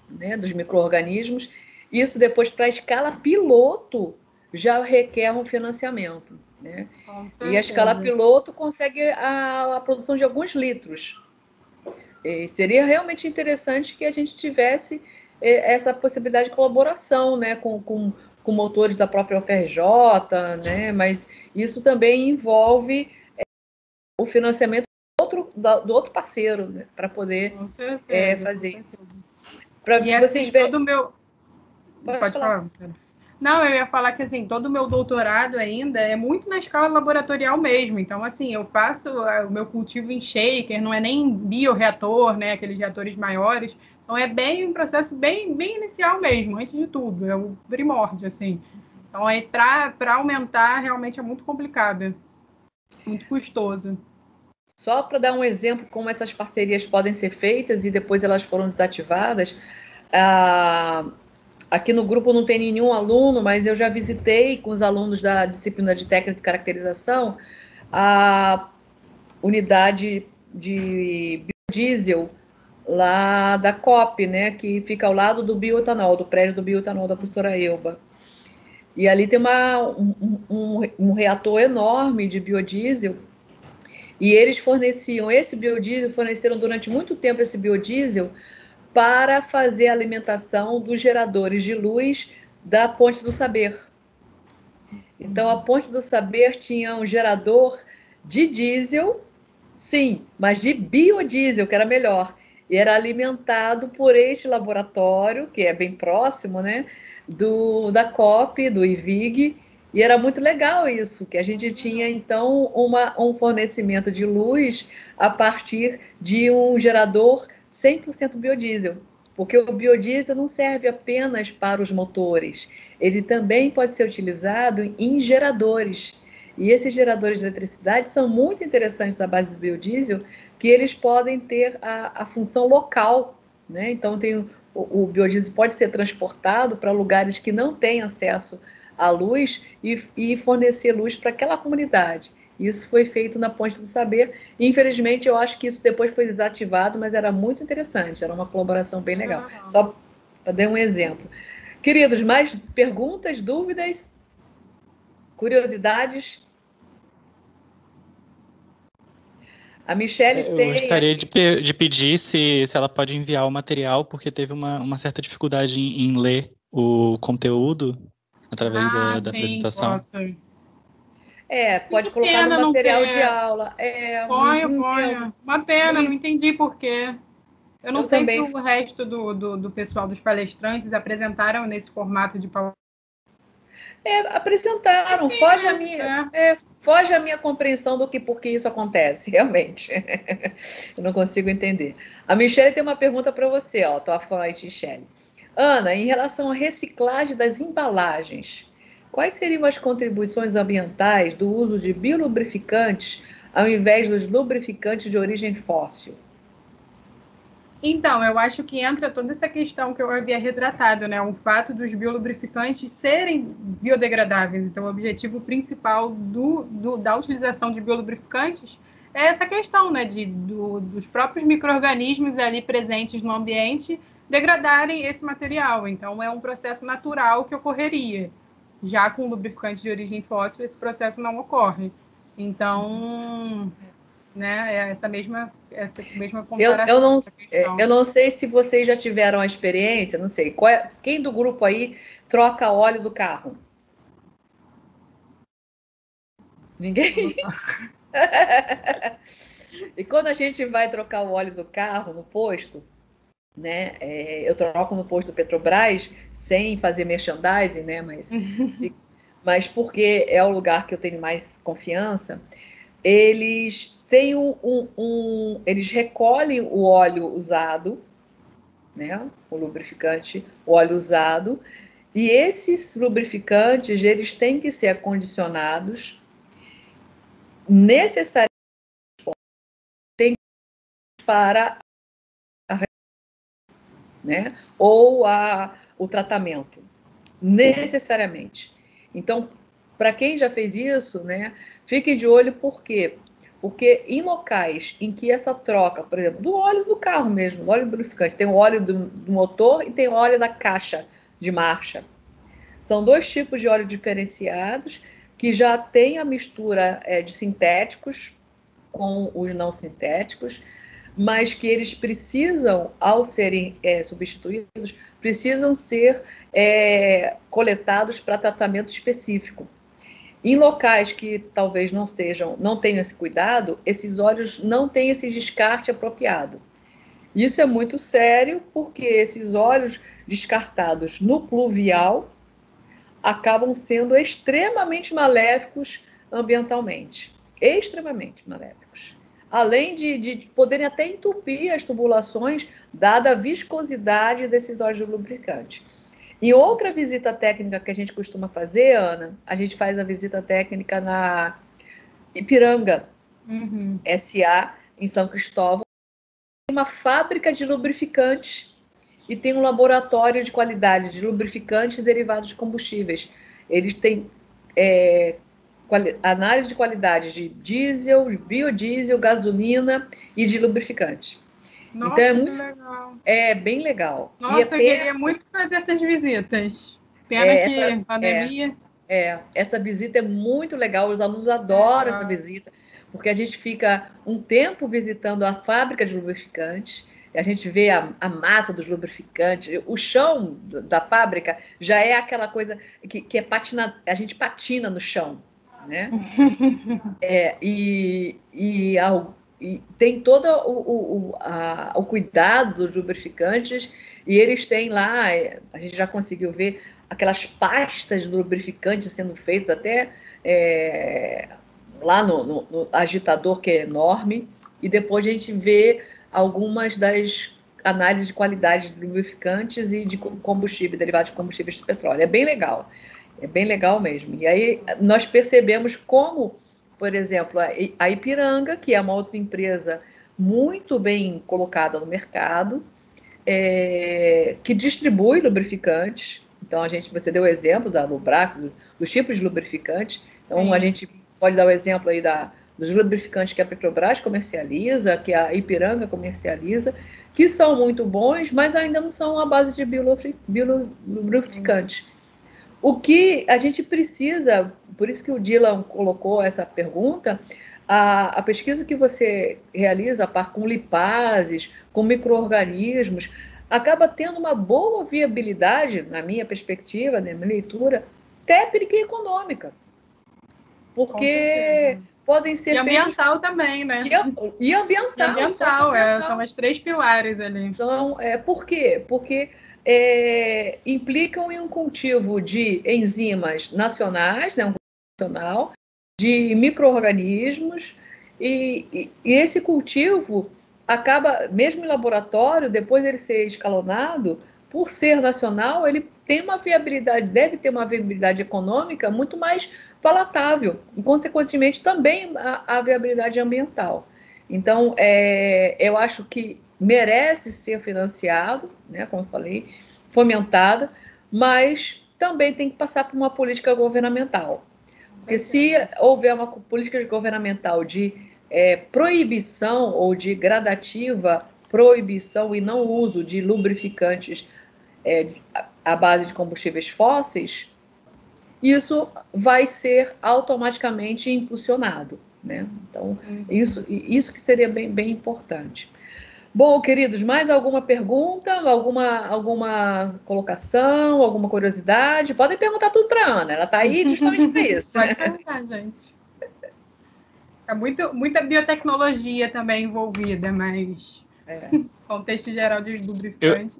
né, dos micro-organismos. Isso depois, para a escala piloto, já requer um financiamento, né? E a escala piloto consegue a produção de alguns litros. E seria realmente interessante que a gente tivesse essa possibilidade de colaboração, né, com motores da própria UFRJ, né? Mas isso também envolve o financiamento do outro parceiro, né, para poder fazer isso. E assim, todo o meu... Pode falar, você. Não, eu ia falar que assim, todo o meu doutorado ainda é muito na escala laboratorial mesmo. Então, assim, eu faço o meu cultivo em shaker, não é nem bioreator, né? Aqueles reatores maiores. Então, é bem um processo bem inicial mesmo, antes de tudo. É o primórdio, assim. Então, para aumentar, realmente é muito complicado. Muito custoso. Só para dar um exemplo como essas parcerias podem ser feitas e depois elas foram desativadas, aqui no grupo não tem nenhum aluno, mas eu já visitei com os alunos da disciplina de técnica de caracterização a unidade de biodiesel lá da COP, né, que fica ao lado do bioetanol, do prédio do bioetanol da professora Elba. E ali tem um reator enorme de biodiesel, e eles forneciam esse biodiesel, forneceram durante muito tempo esse biodiesel para fazer a alimentação dos geradores de luz da Ponte do Saber. Então, a Ponte do Saber tinha um gerador de diesel, sim, mas de biodiesel, que era melhor. E era alimentado por este laboratório, que é bem próximo, né, da COP, do IVIG, e era muito legal isso, que a gente tinha, então, um fornecimento de luz a partir de um gerador 100% biodiesel, porque o biodiesel não serve apenas para os motores, ele também pode ser utilizado em geradores. E esses geradores de eletricidade são muito interessantes à base do biodiesel, que eles podem ter a função local, né? Então, o biodiesel pode ser transportado para lugares que não têm acesso à luz e fornecer luz para aquela comunidade. Isso foi feito na Ponte do Saber. E, infelizmente, eu acho que isso depois foi desativado, mas era muito interessante, era uma colaboração bem legal. Só para dar um exemplo. Queridos, mais perguntas, dúvidas, curiosidades? A Michelle Eu gostaria de pedir se ela pode enviar o material, porque teve uma certa dificuldade em ler o conteúdo através da apresentação. Posso. Pode colocar no material de aula. Ponho. Uma pena, não entendi por quê. Eu não sei se o resto do pessoal dos palestrantes apresentaram nesse formato de PowerPoint. Apresentaram. Sim, foge a minha compreensão do por que isso acontece, realmente. Eu não consigo entender. A Michelle tem uma pergunta para você, ó. Tô falando aí, Michelle. Ana, em relação à reciclagem das embalagens, quais seriam as contribuições ambientais do uso de biolubrificantes ao invés dos lubrificantes de origem fóssil? Então, eu acho que entra toda essa questão que eu havia retratado, né? O fato dos biolubrificantes serem biodegradáveis. Então, o objetivo principal da utilização de biolubrificantes é essa questão, né? Dos próprios micro-organismos ali presentes no ambiente degradarem esse material. Então, é um processo natural que ocorreria. Já com lubrificantes de origem fóssil, esse processo não ocorre. Então, né, essa mesma comparação. Eu não sei se vocês já tiveram a experiência, não sei. Quem do grupo aí troca óleo do carro? Ninguém? E quando a gente vai trocar o óleo do carro no posto, né? Eu troco no posto do Petrobras sem fazer merchandising, né? Mas porque é o lugar que eu tenho mais confiança, eles têm eles recolhem o óleo usado, né? O lubrificante, o óleo usado, e esses lubrificantes eles têm que ser acondicionados necessariamente para né? Ou o tratamento, necessariamente. Então, para quem já fez isso, né, fiquem de olho, por quê? Porque em locais em que essa troca, por exemplo, do óleo do carro mesmo, do óleo lubrificante, tem o óleo do motor e tem o óleo da caixa de marcha. São dois tipos de óleo diferenciados que já tem a mistura de sintéticos com os não sintéticos, mas que eles precisam, ao serem substituídos, precisam ser coletados para tratamento específico. Em locais que talvez não tenham esse cuidado, esses óleos não têm esse descarte apropriado. Isso é muito sério, porque esses óleos descartados no pluvial acabam sendo extremamente maléficos ambientalmente. Extremamente maléficos. Além de poderem até entupir as tubulações, dada a viscosidade desses óleos de lubrificante. Em outra visita técnica que a gente costuma fazer, Ana, a gente faz a visita técnica na Ipiranga, SA, em São Cristóvão, tem uma fábrica de lubrificantes e tem um laboratório de qualidade de lubrificantes e derivados de combustíveis. Eles têm análise de qualidade de diesel, biodiesel, gasolina e de lubrificante. Nossa, então que legal. É bem legal. Nossa, eu queria muito fazer essas visitas. Pena que pandemia. Essa visita é muito legal, os alunos adoram essa visita, porque a gente fica um tempo visitando a fábrica de lubrificantes, a gente vê a massa dos lubrificantes, o chão da fábrica já é aquela coisa que é patina, a gente patina no chão, né? E tem todo o cuidado dos lubrificantes, e eles têm lá, a gente já conseguiu ver aquelas pastas de lubrificante sendo feitas até lá no agitador, que é enorme, e depois a gente vê algumas das análises de qualidade de lubrificantes e de combustível, derivados de combustíveis de petróleo. É bem legal mesmo. E aí nós percebemos como, por exemplo, a Ipiranga, que é uma outra empresa muito bem colocada no mercado, que distribui lubrificantes. Então, você deu o exemplo da Lubrac, dos tipos de lubrificantes. Então, sim, a gente pode dar o exemplo aí dos lubrificantes que a Petrobras comercializa, que a Ipiranga comercializa, que são muito bons, mas ainda não são à base de biolubrificantes. O que a gente precisa, por isso que o Dylan colocou essa pergunta, a pesquisa que você realiza com lipases, com micro-organismos, acaba tendo uma boa viabilidade, na minha perspectiva, na minha leitura, técnica e econômica. Porque podem ser ambiental também, né? E ambiental. São as 3 pilares ali. Por quê? Porque implicam em um cultivo de enzimas nacionais, né, um nacional, de micro-organismos, e esse cultivo acaba, mesmo em laboratório, depois dele ser escalonado, por ser nacional, ele tem uma viabilidade, deve ter uma viabilidade econômica muito mais palatável, e, consequentemente, também a viabilidade ambiental. Então, eu acho que merece ser financiado, né, como eu falei, fomentada, mas também tem que passar por uma política governamental. Porque se houver uma política governamental de proibição ou de gradativa proibição e não uso de lubrificantes à base de combustíveis fósseis, isso vai ser automaticamente impulsionado, né? Então, isso que seria bem, bem importante. Bom, queridos, mais alguma pergunta, alguma colocação, alguma curiosidade? Podem perguntar tudo para a Ana, ela está aí justamente para isso. Pode perguntar, gente. É muita biotecnologia também envolvida, mas contexto geral de lubrificante.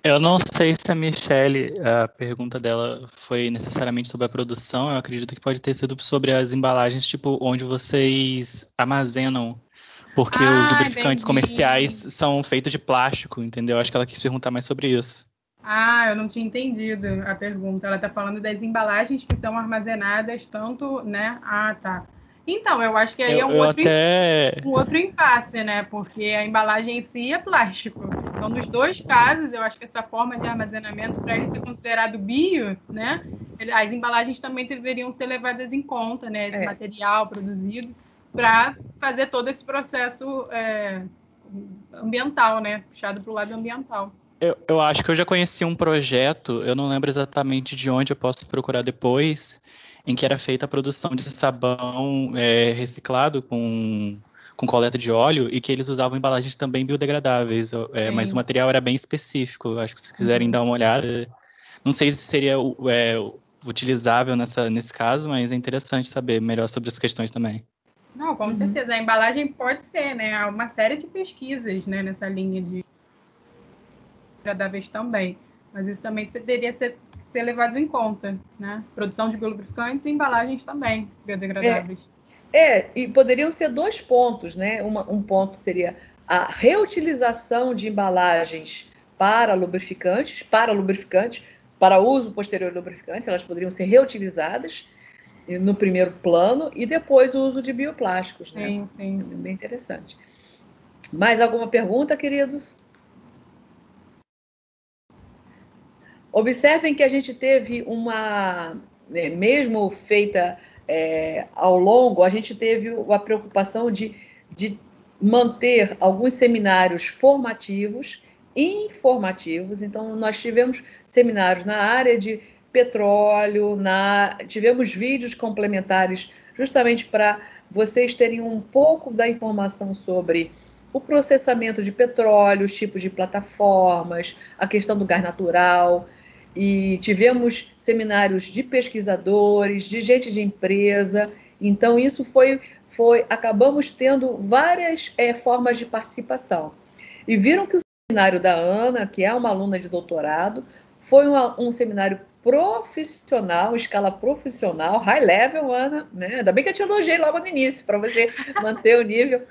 Eu não sei se a Michelle, a pergunta dela foi necessariamente sobre a produção, eu acredito que pode ter sido sobre as embalagens, tipo, onde vocês armazenam, porque os lubrificantes comerciais são feitos de plástico, entendeu? Acho que ela quis perguntar mais sobre isso. Eu não tinha entendido a pergunta. Ela está falando das embalagens que são armazenadas tanto, né? Tá. Então, eu acho que aí é um outro impasse, né? Porque a embalagem em si é plástico. Então, nos 2 casos, eu acho que essa forma de armazenamento, para ele ser considerado bio, né? As embalagens também deveriam ser levadas em conta, né? Esse material produzido, para fazer todo esse processo ambiental, né? Puxado para o lado ambiental. Eu acho que eu já conheci um projeto, eu não lembro exatamente de onde, eu posso procurar depois, em que era feita a produção de sabão reciclado com coleta de óleo e que eles usavam embalagens também biodegradáveis, mas o material era bem específico. Eu acho que se quiserem dar uma olhada, não sei se seria utilizável nesse caso, mas é interessante saber melhor sobre as questões também. Não, com certeza. A embalagem pode ser, né? Há uma série de pesquisas, né, nessa linha de biodegradáveis também, mas isso também deveria ser levado em conta, né? Produção de biolubrificantes e embalagens também biodegradáveis. E poderiam ser 2 pontos, né? Um ponto seria a reutilização de embalagens para lubrificantes, para uso posterior de lubrificantes, elas poderiam ser reutilizadas, no primeiro plano, e depois o uso de bioplásticos, né? Sim, sim. É bem interessante. Mais alguma pergunta, queridos? Observem que a gente teve mesmo feita ao longo, a gente teve a preocupação de manter alguns seminários formativos e informativos. Então, nós tivemos seminários na área de petróleo, tivemos vídeos complementares justamente para vocês terem um pouco da informação sobre o processamento de petróleo, os tipos de plataformas, a questão do gás natural. E tivemos seminários de pesquisadores, de gente de empresa. Então, isso acabamos tendo várias formas de participação. E viram que o seminário da Ana, que é uma aluna de doutorado, foi um seminário profissional, escala profissional, high level, Ana, né? Ainda bem que eu te elogiei logo no início, para você manter o nível.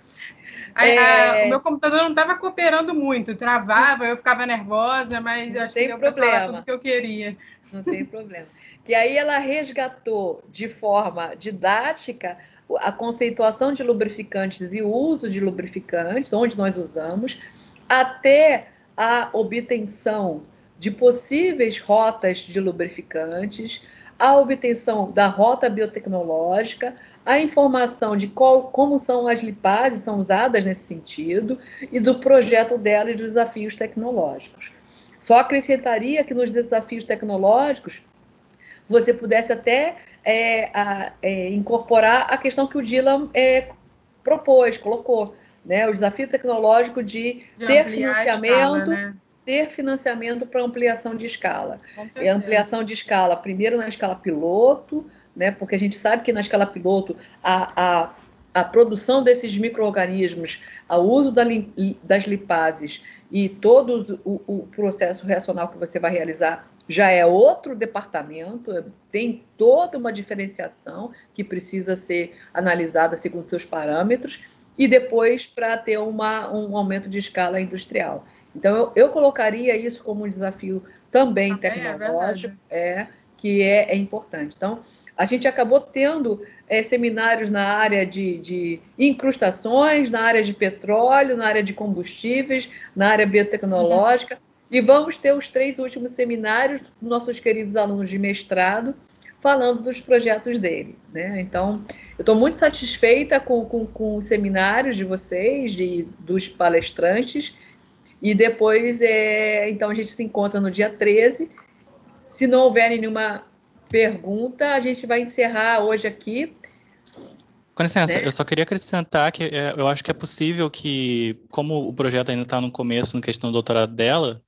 O meu computador não estava cooperando muito, travava, eu ficava nervosa, mas não acho que deu para falar tudo que eu queria. Não tem problema. Que aí ela resgatou de forma didática a conceituação de lubrificantes e o uso de lubrificantes, onde nós usamos, até a obtenção de possíveis rotas de lubrificantes, a obtenção da rota biotecnológica, a informação de como são as lipases são usadas nesse sentido, e do projeto dela e dos desafios tecnológicos. Só acrescentaria que nos desafios tecnológicos você pudesse até incorporar a questão que o Dylan colocou, né? O desafio tecnológico de ter financiamento, escala, né? Ter financiamento para ampliação de escala. E a ampliação de escala, primeiro na escala piloto, né? Porque a gente sabe que na escala piloto a produção desses micro-organismos, o uso das lipases e todo o processo reacional que você vai realizar já é outro departamento, tem toda uma diferenciação que precisa ser analisada segundo seus parâmetros, e depois para ter um aumento de escala industrial. Então, eu colocaria isso como um desafio também tecnológico, que é importante. Então, a gente acabou tendo seminários na área de incrustações, na área de petróleo, na área de combustíveis, na área biotecnológica, e vamos ter os 3 últimos seminários dos nossos queridos alunos de mestrado, falando dos projetos dele, né? Então, eu estou muito satisfeita com os seminários de vocês, dos palestrantes, e depois, então, a gente se encontra no dia 13. Se não houver nenhuma pergunta, a gente vai encerrar hoje aqui. Com licença, né? Eu só queria acrescentar que eu acho que é possível que, como o projeto ainda está no começo, na questão do doutorado dela,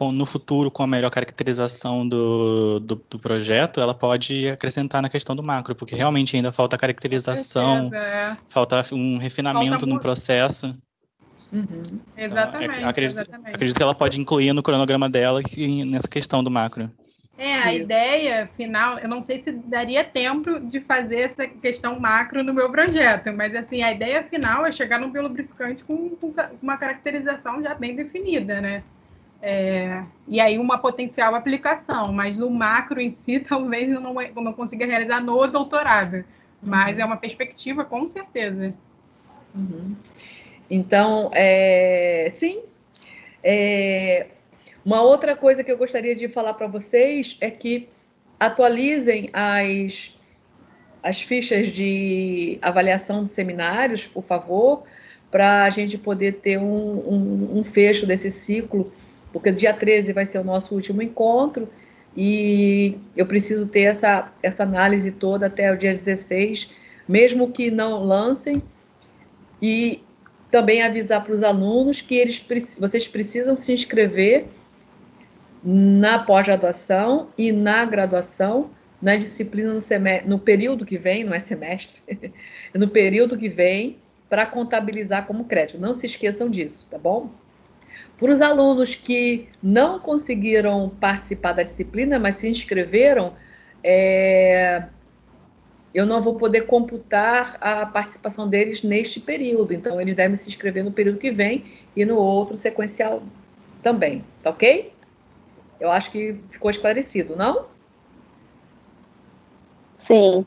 no futuro, com a melhor caracterização do projeto, ela pode acrescentar na questão do macro, porque realmente ainda falta caracterização, falta um refinamento no processo. Uhum. Exatamente, então, acredito que ela pode incluir no cronograma dela nessa questão do macro. A ideia final, eu não sei se daria tempo de fazer essa questão macro no meu projeto, mas assim, a ideia final é chegar num biolubrificante com uma caracterização já bem definida, né? E aí uma potencial aplicação, mas no macro em si, talvez eu não consiga realizar no doutorado, mas é uma perspectiva, com certeza. Uhum. Então, sim, uma outra coisa que eu gostaria de falar para vocês é que atualizem as fichas de avaliação de seminários, por favor, para a gente poder ter um fecho desse ciclo, porque dia 13 vai ser o nosso último encontro, e eu preciso ter essa análise toda até o dia 16, mesmo que não lancem, e também avisar para os alunos que vocês precisam se inscrever na pós-graduação e na graduação, na disciplina no período que vem, não é semestre, no período que vem, para contabilizar como crédito. Não se esqueçam disso, tá bom? Para os alunos que não conseguiram participar da disciplina, mas se inscreveram, eu não vou poder computar a participação deles neste período, então eles devem se inscrever no período que vem e no outro sequencial também, tá ok? Eu acho que ficou esclarecido, não? Sim.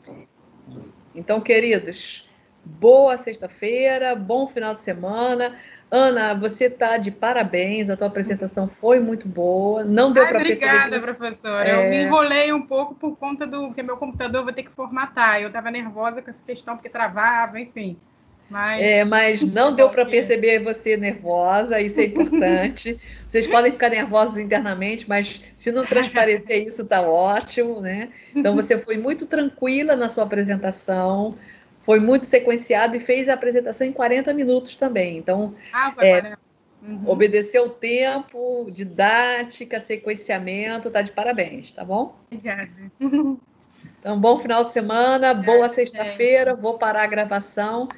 Então, queridos, boa sexta-feira, bom final de semana. Ana, você está de parabéns, a tua apresentação foi muito boa. Não deu para perceber. Obrigada, professora. Eu me enrolei um pouco por conta do que meu computador vai ter que formatar. Eu estava nervosa com essa questão porque travava, enfim. Mas não deu para perceber você nervosa, isso é importante. Vocês podem ficar nervosos internamente, mas se não transparecer isso, está ótimo, né? Então, você foi muito tranquila na sua apresentação, foi muito sequenciada e fez a apresentação em 40 minutos também. Então, obedeceu o tempo, didática, sequenciamento, tá de parabéns, tá bom? Obrigada. Então, bom final de semana, boa sexta-feira, vou parar a gravação.